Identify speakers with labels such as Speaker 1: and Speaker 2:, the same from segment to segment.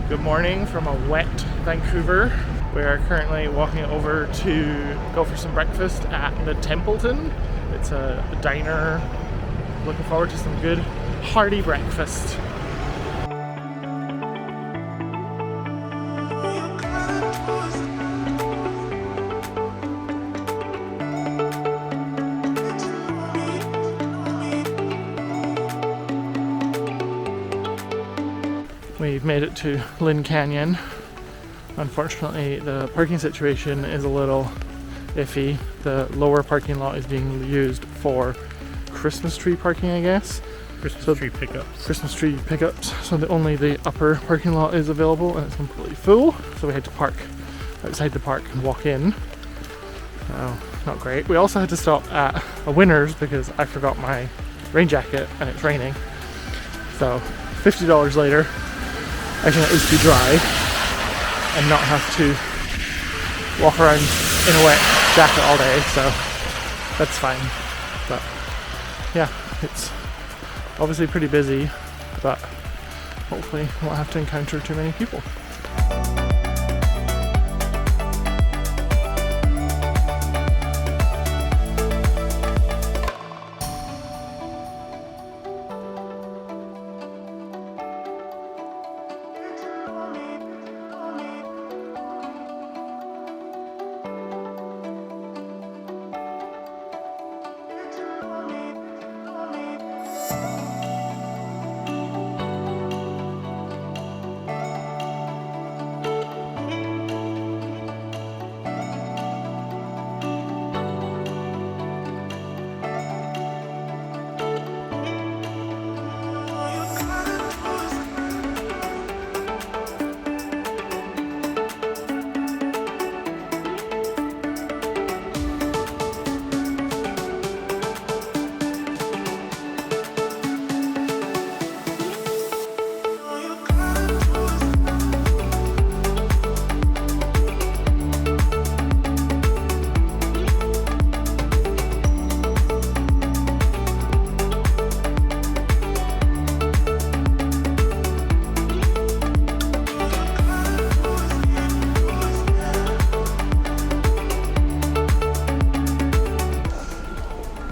Speaker 1: Good morning from a wet Vancouver. We are currently walking over to go for some breakfast at the Templeton. It's a diner. Looking forward to some good hearty breakfast. We've made it to Lynn Canyon. Unfortunately, the parking situation is a little iffy. The lower parking lot is being used for Christmas tree parking, I guess. Christmas tree pickups. So only the upper parking lot is available and it's completely full. So we had to park outside the park and walk in. Not great. We also had to stop at a Winners because I forgot my rain jacket and it's raining. So $50 later, I can at least be dry and not have to walk around in a wet jacket all day, so that's fine. But yeah, it's obviously pretty busy, but hopefully we won't have to encounter too many people.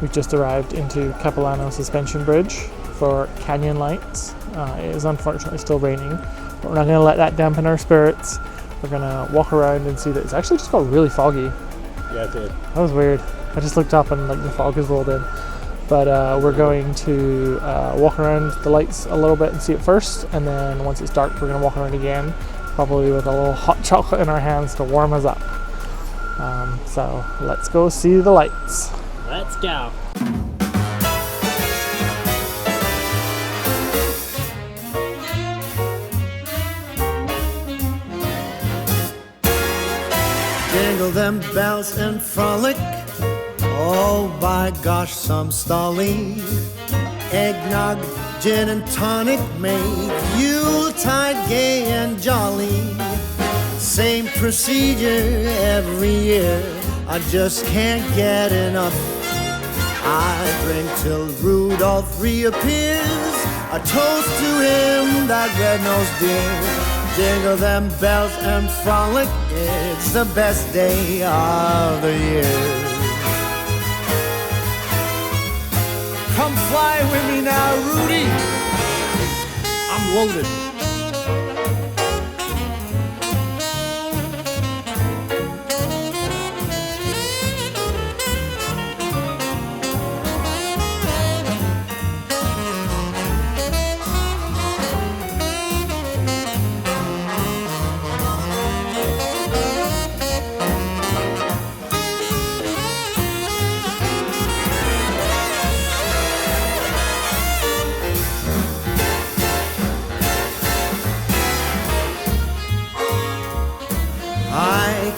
Speaker 1: We've just arrived into Capilano Suspension Bridge for canyon lights. It is unfortunately still raining, but we're not going to let that dampen our spirits. We're going to walk around and see that it's actually just got really foggy.
Speaker 2: Yeah, it did.
Speaker 1: That was weird. I just looked up and the fog has rolled in. But we're going to walk around the lights a little bit and see it first, and then once it's dark we're going to walk around again, probably with a little hot chocolate in our hands to warm us up. So let's go see the lights.
Speaker 2: Let's go.
Speaker 3: Jingle them bells and frolic. Oh, by gosh, some stolly. Eggnog, gin and tonic make Yuletide gay and jolly. Same procedure every year, I just can't get enough. I drink till Rudolph reappears, a toast to him, that red-nosed deer. Jingle them bells and frolic, it's the best day of the year. Come fly with me now, Rudy. I'm loaded.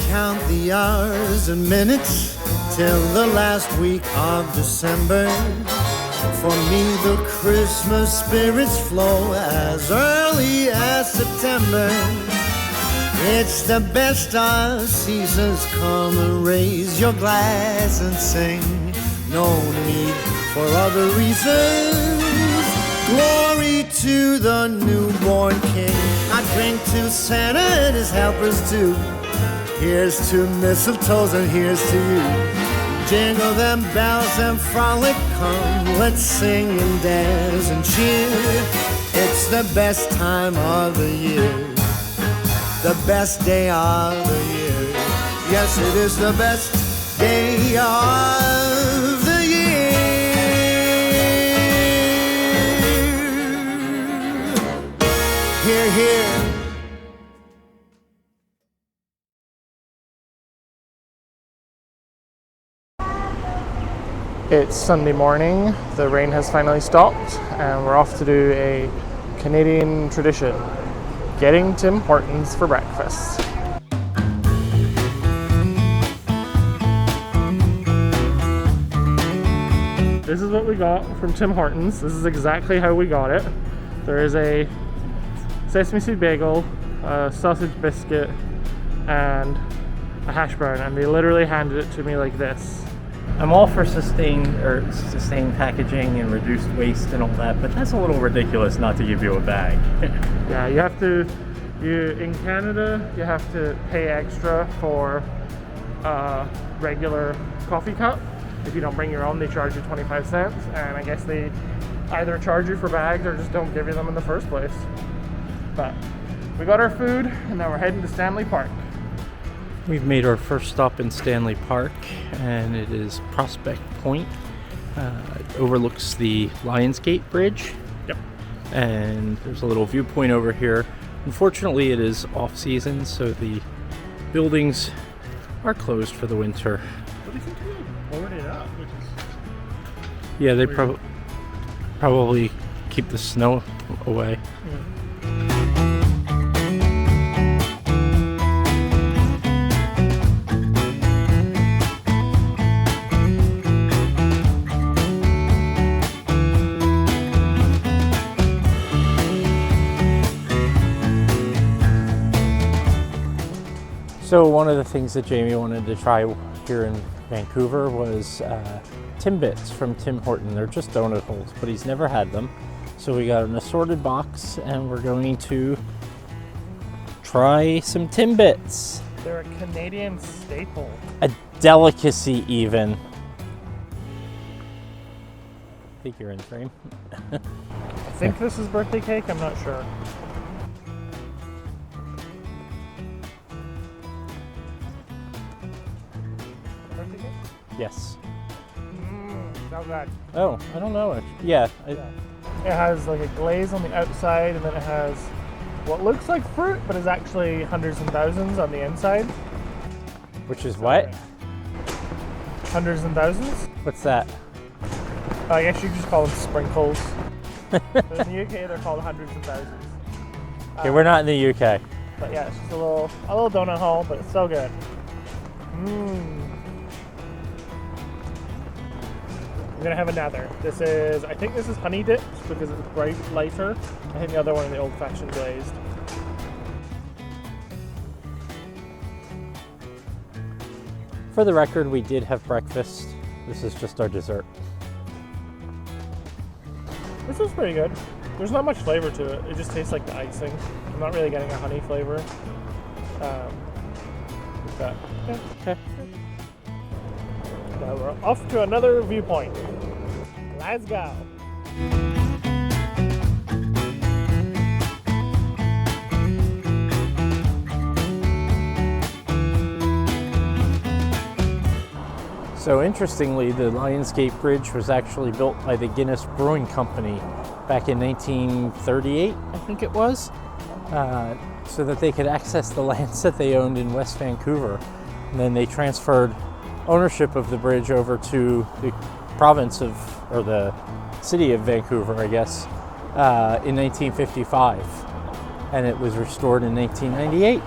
Speaker 3: Count the hours and minutes till the last week of December. For me the Christmas spirits flow as early as September. It's the best of seasons, come and raise your glass and sing. No need for other reasons, glory to the newborn King. I drink to Santa and his helpers too. Here's to mistletoes and here's to you. Jingle them bells and frolic, come, let's sing and dance and cheer. It's the best time of the year, the best day of the year. Yes, it is the best day of the year. Hear, hear.
Speaker 1: It's Sunday morning, the rain has finally stopped, and we're off to do a Canadian tradition, getting Tim Hortons for breakfast. This is what we got from Tim Hortons. This is exactly how we got it. There is a sesame seed bagel, a sausage biscuit, and a hash brown, and they literally handed it to me like this.
Speaker 2: I'm all for sustained packaging and reduced waste and all that, but that's a little ridiculous not to give you a bag.
Speaker 1: Yeah, you have to, in Canada, you have to pay extra for a regular coffee cup. If you don't bring your own, they charge you 25 cents, and I guess they either charge you for bags or just don't give you them in the first place. But we got our food, and now we're heading to Stanley Park.
Speaker 2: We've made our first stop in Stanley Park, and it is Prospect Point. It overlooks the Lionsgate Bridge.
Speaker 1: Yep.
Speaker 2: And there's a little viewpoint over here. Unfortunately, it is off-season, so the buildings are closed for the winter.
Speaker 1: But they seem to have boarded up, which is...
Speaker 2: Yeah, they probably keep the snow away.
Speaker 1: Yeah.
Speaker 2: So one of the things that Jamie wanted to try here in Vancouver was Timbits from Tim Hortons. They're just donut holes, but he's never had them. So we got an assorted box, and we're going to try some Timbits.
Speaker 1: They're a Canadian staple.
Speaker 2: A delicacy, even. I think you're in frame.
Speaker 1: I think this is birthday cake, I'm not sure. Birthday cake?
Speaker 2: Yes.
Speaker 1: So good.
Speaker 2: Oh, I don't know. Yeah.
Speaker 1: It has like a glaze on the outside, and then it has what looks like fruit, but is actually hundreds and thousands on the inside.
Speaker 2: Which is what?
Speaker 1: Hundreds and thousands?
Speaker 2: What's that?
Speaker 1: I guess you just call them sprinkles. But in the UK, they're called hundreds and thousands.
Speaker 2: Okay, we're not in the UK.
Speaker 1: But yeah, it's just a little donut hole, but it's so good. I'm gonna have another. I think this is honey dipped because it's bright lighter. I think the other one is the old-fashioned glazed.
Speaker 2: For the record, we did have breakfast. This is just our dessert.
Speaker 1: This is pretty good. There's not much flavor to it. It just tastes like the icing. I'm not really getting a honey flavor. But yeah.
Speaker 2: Okay.
Speaker 1: Now we're off to another viewpoint. Let's go.
Speaker 2: So interestingly, the Lionsgate Bridge was actually built by the Guinness Brewing Company back in 1938, I think it was, so that they could access the lands that they owned in West Vancouver. And then they transferred ownership of the bridge over to the province of, or the city of Vancouver, I guess, in 1955. And it was restored in 1998.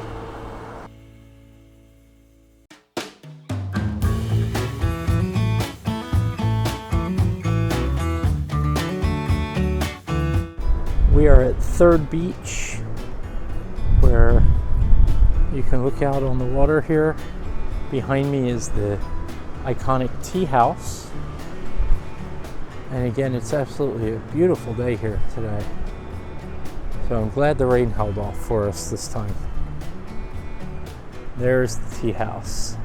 Speaker 2: We are at Third Beach, where you can look out on the water here. Behind me is the iconic tea house. And again, it's absolutely a beautiful day here today. So I'm glad the rain held off for us this time. There's the tea house.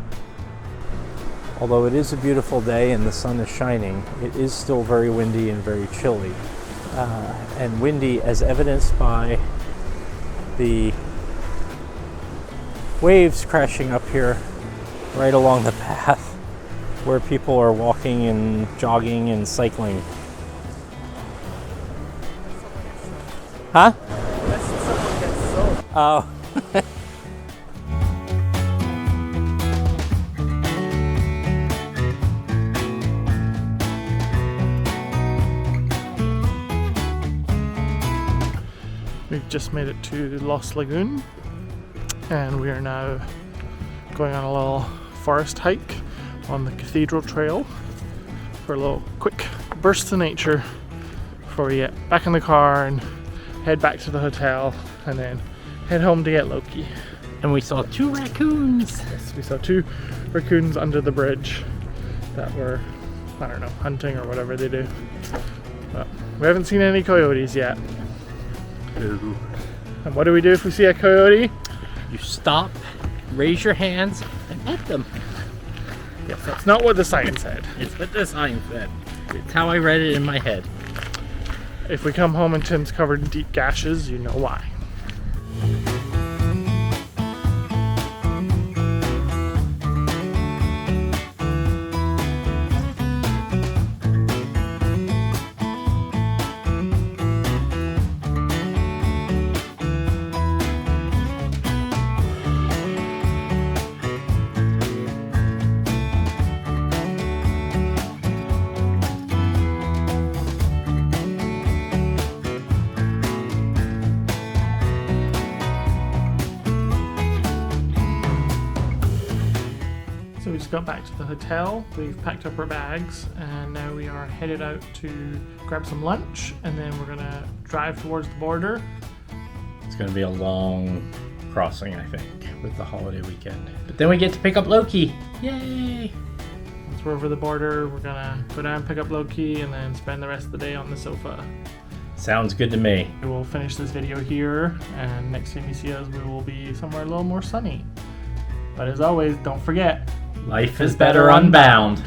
Speaker 2: Although it is a beautiful day and the sun is shining, it is still very windy and very chilly. And windy as evidenced by the waves crashing up here right along the path where people are walking and jogging and cycling. Huh? Oh.
Speaker 1: We've just made it to Lost Lagoon, and we are now going on a little forest hike on the Cathedral Trail for a little quick burst of nature before we get back in the car and head back to the hotel and then head home to get Loki.
Speaker 2: And we saw 2 raccoons.
Speaker 1: Yes, we saw 2 raccoons under the bridge that were, I don't know, hunting or whatever they do. But we haven't seen any coyotes yet.
Speaker 2: Ooh.
Speaker 1: And what do we do if we see a coyote?
Speaker 2: You stop, raise your hands, and hit them.
Speaker 1: Yes, that's not what the sign said.
Speaker 2: It's what the sign said. It's how I read it in my head.
Speaker 1: If we come home and Tim's covered in deep gashes, you know why. So we just got back to the hotel, we've packed up our bags, and now we are headed out to grab some lunch, and then we're gonna drive towards the border.
Speaker 2: It's going to be a long crossing, I think, with the holiday weekend. But then we get to pick up Loki. Yay!
Speaker 1: Once we're over the border, we're gonna go down, pick up Loki, and then spend the rest of the day on the sofa.
Speaker 2: Sounds good to me.
Speaker 1: We will finish this video here, and next time you see us, we will be somewhere a little more sunny. But as always, don't forget,
Speaker 2: Life is better unbound.